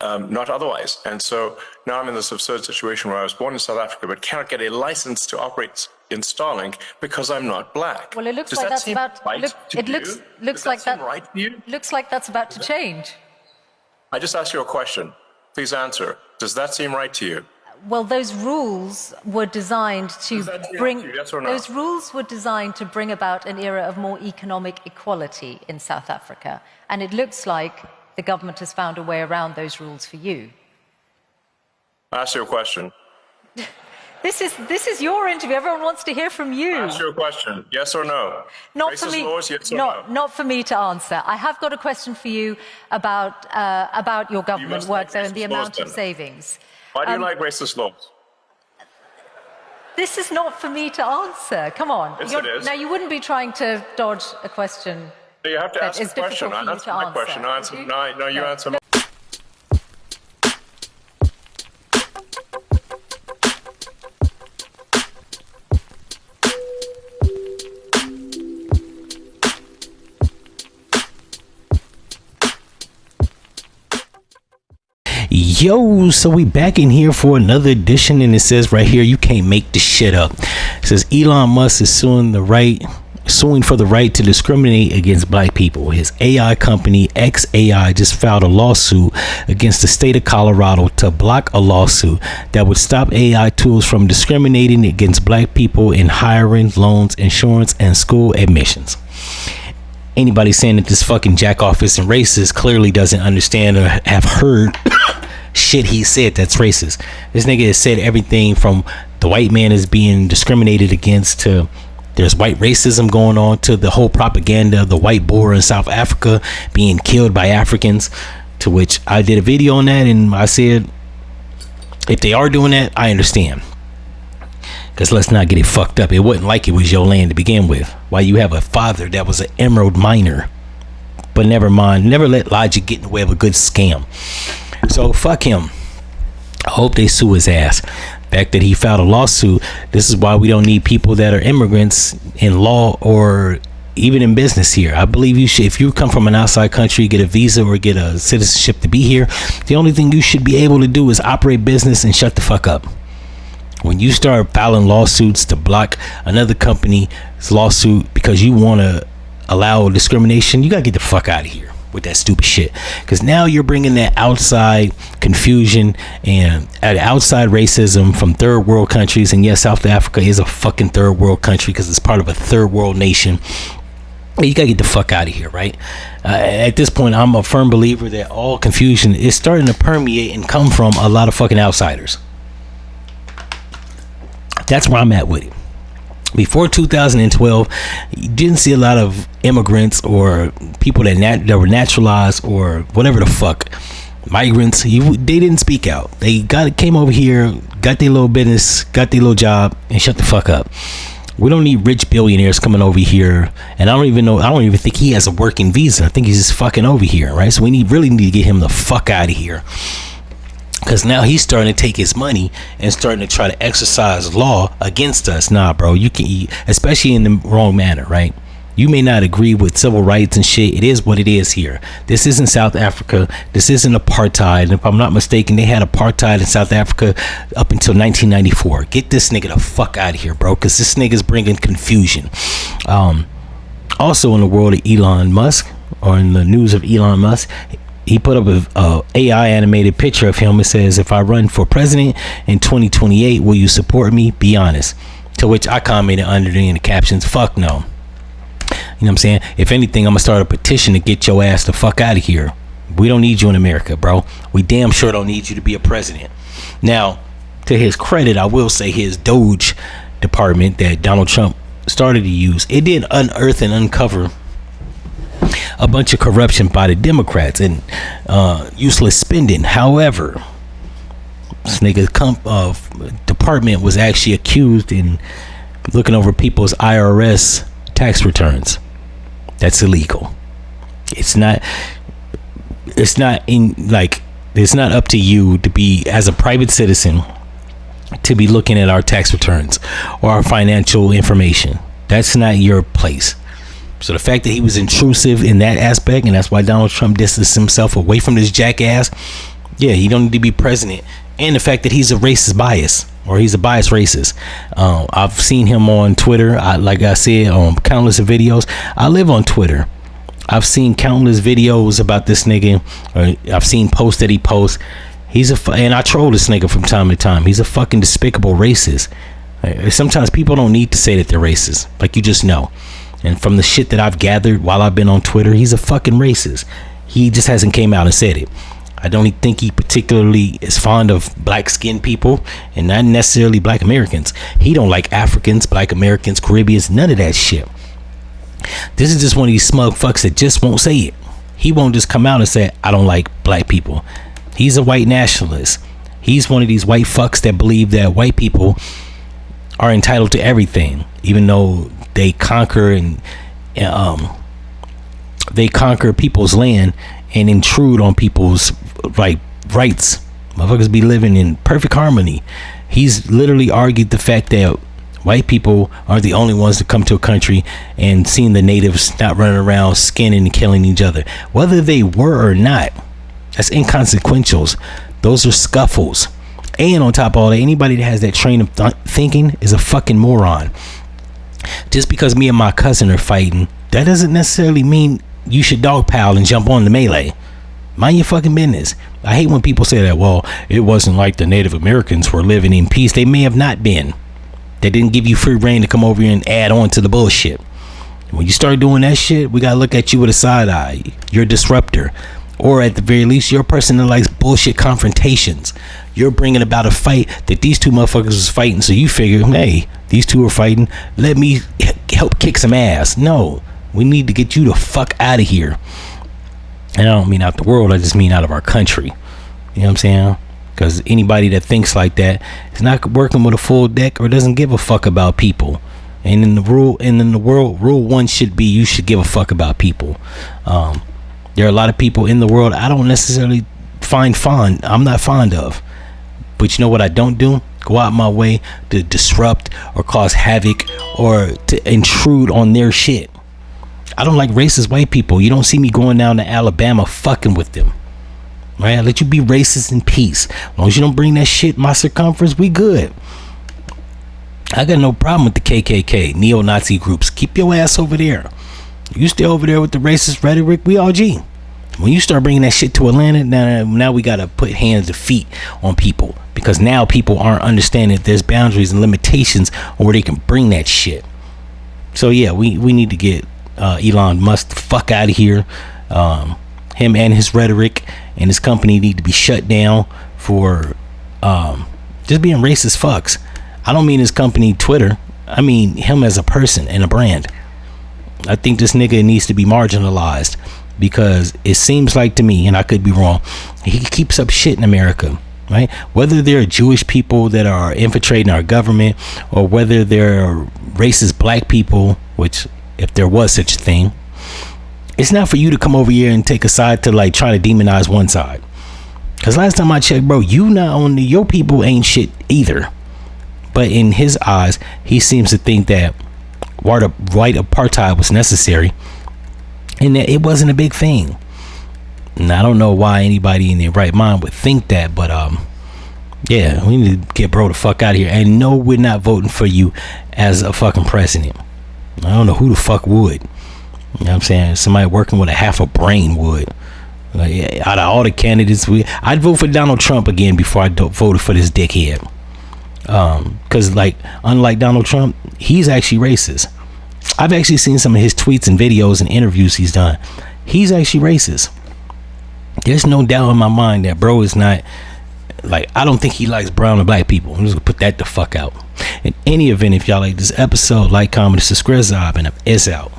not otherwise. And so now I'm in this absurd situation where I was born in South Africa but cannot get a license to operate in Starlink because I'm not black. Well, it looks Does like that that's seem about. right to It you? looks Does like seem that. Right to you? Looks like that's about to change. I just asked you a question. Please answer. Does that seem right to you? Well, those rules were designed to bring. Yes or no? Those rules were designed to bring about an era of more economic equality in South Africa, and it looks like the government has found a way around those rules for you. I asked you a question. This is your interview. Everyone wants to hear from you. I asked you a question. Yes or no? Not Racist for me. laws, yes or no? Not for me to answer. I have got a question for you about your government work, though, and the amount of savings. Why do you like racist laws? This is not for me to answer. Come on. Yes, it is. Now, you wouldn't be trying to dodge a question. You have to ask It's a question. I answer my question. No, you answer. Yo, so we back in here for another edition, and it says right here, you can't make this shit up. It says Elon Musk is suing for the right to discriminate against black people. His AI company xAI just filed a lawsuit against the state of Colorado to block a lawsuit that would stop AI tools from discriminating against black people in hiring, loans, insurance, and school admissions. Anybody saying that this fucking jackoff isn't racist clearly doesn't understand or have heard shit he said that's racist. This nigga has said everything from the white man is being discriminated against to there's white racism going on to the whole propaganda of the white boar in South Africa being killed by Africans, to which I did a video on that and I said if they are doing that, I understand, because let's not get it fucked up. It wasn't like it was your land to begin with. Why you have a father that was an emerald miner? But never mind, never let logic get in the way of a good scam. So fuck him. I hope they sue his ass. The fact that he filed a lawsuit, this is why we don't need people that are immigrants in law or even in business here. I believe you should, if you come from an outside country, get a visa or get a citizenship to be here, the only thing you should be able to do is operate business and shut the fuck up. When you start filing lawsuits to block another company's lawsuit because you want to allow discrimination, you gotta get the fuck out of here with that stupid shit, because now you're bringing that outside confusion and outside racism from third world countries. And yes, South Africa is a fucking third world country because it's part of a third world nation. You gotta get the fuck out of here, right? At this point, I'm a firm believer that all confusion is starting to permeate and come from a lot of fucking outsiders. That's where I'm at with it. Before 2012, you didn't see a lot of immigrants or people that were naturalized or whatever the fuck, migrants. They didn't speak out. They came over here, got their little business, got their little job, and shut the fuck up. We don't need rich billionaires coming over here. And I don't even think he has a working visa. I think he's just fucking over here, right? So we really need to get him the fuck out of here, because now he's starting to take his money and starting to try to exercise law against us. Nah, bro, you can, especially in the wrong manner, right? You may not agree with civil rights and shit. It is what it is here. This isn't South Africa. This isn't apartheid. And if I'm not mistaken, they had apartheid in South Africa up until 1994. Get this nigga the fuck out of here, bro, because this nigga's bringing confusion. Also in the world of Elon Musk, or in the news of Elon Musk, he put up a AI animated picture of him. It says, if I run for president in 2028, will you support me? Be honest. To which I commented under in the captions, fuck no. You know what I'm saying? If anything, I'm gonna start a petition to get your ass the fuck out of here. We don't need you in America, bro. We damn sure don't need you to be a president. Now, to his credit, I will say his Doge department that Donald Trump started to use, it did unearth and uncover a bunch of corruption by the Democrats and useless spending. However, this nigga's department was actually accused in looking over people's IRS tax returns. That's illegal. It's not up to you to be, as a private citizen, to be looking at our tax returns or our financial information. That's not your place. So the fact that he was intrusive in that aspect, and that's why Donald Trump distanced himself away from this jackass, Yeah, he don't need to be president. And the fact that he's a racist bias, or he's a biased racist. I've seen him on Twitter. Like I said, countless of videos. I live on Twitter. I've seen countless videos about this nigga. I've seen posts that he posts. And I troll this nigga from time to time. He's a fucking despicable racist. Sometimes people don't need to say that they're racist. Like, you just know. And from the shit that I've gathered while I've been on Twitter, he's a fucking racist. He just hasn't came out and said it. I don't think he particularly is fond of black skinned people, and not necessarily black Americans. He don't like Africans, black Americans, Caribbeans, none of that shit. This is just one of these smug fucks that just won't say it. He won't just come out and say, I don't like black people. He's a white nationalist. He's one of these white fucks that believe that white people are entitled to everything, even though they conquer they conquer people's land and intrude on people's rights. Motherfuckers be living in perfect harmony. He's literally argued the fact that white people are the only ones to come to a country, and seeing the natives not running around skinning and killing each other, whether they were or not, that's inconsequential. Those are scuffles. And on top of all that, anybody that has that train of thinking is a fucking moron. Just because me and my cousin are fighting, that doesn't necessarily mean you should dogpile and jump on the melee. Mind your fucking business. I hate when people say that, well, it wasn't like the Native Americans were living in peace. They may have not been. They didn't give you free reign to come over here and add on to the bullshit. When you start doing that shit, we gotta look at you with a side eye. You're a disruptor. Or at the very least, you're a person that likes bullshit confrontations. You're bringing about a fight that these two motherfuckers was fighting. So you figure, hey, these two are fighting. Let me help kick some ass. No, we need to get you the fuck out of here. And I don't mean out the world. I just mean out of our country. You know what I'm saying? Because anybody that thinks like that is not working with a full deck or doesn't give a fuck about people. And in the world, rule one should be you should give a fuck about people. There are a lot of people in the world I don't necessarily I'm not fond of. But you know what I don't do? Go out my way to disrupt or cause havoc or to intrude on their shit. I don't like racist white people. You don't see me going down to Alabama fucking with them. Right? I let you be racist in peace. As long as you don't bring that shit in my circumference, we good. I got no problem with the KKK, neo-Nazi groups. Keep your ass over there. You stay over there with the racist rhetoric, we all G. When you start bringing that shit to Atlanta, now we got to put hands and feet on people. Because now people aren't understanding that there's boundaries and limitations on where they can bring that shit. So yeah, we need to get Elon Musk the fuck out of here. Him and his rhetoric and his company need to be shut down for just being racist fucks. I don't mean his company Twitter. I mean him as a person and a brand. I think this nigga needs to be marginalized, because it seems like to me, and I could be wrong, he keeps up shit in America, right? Whether they're Jewish people that are infiltrating our government, or whether they're racist black people, which if there was such a thing, it's not for you to come over here and take a side to like try to demonize one side. Because last time I checked, bro, your people ain't shit either. But in his eyes, he seems to think that white apartheid was necessary and that it wasn't a big thing. And I don't know why anybody in their right mind would think that, but yeah, we need to get bro the fuck out of here. And no, we're not voting for you as a fucking president. I don't know who the fuck would. You know what I'm saying? Somebody working with a half a brain would. Like, out of all the candidates, I'd vote for Donald Trump again before I voted for this dickhead. Because like, unlike Donald Trump, he's actually racist. I've actually seen some of his tweets and videos and interviews he's done. He's actually racist. There's no doubt in my mind that bro is not, like, I don't think he likes brown or black people. I'm just gonna put that the fuck out. In any event, if y'all like this episode, like, comment, subscribe, and it's out.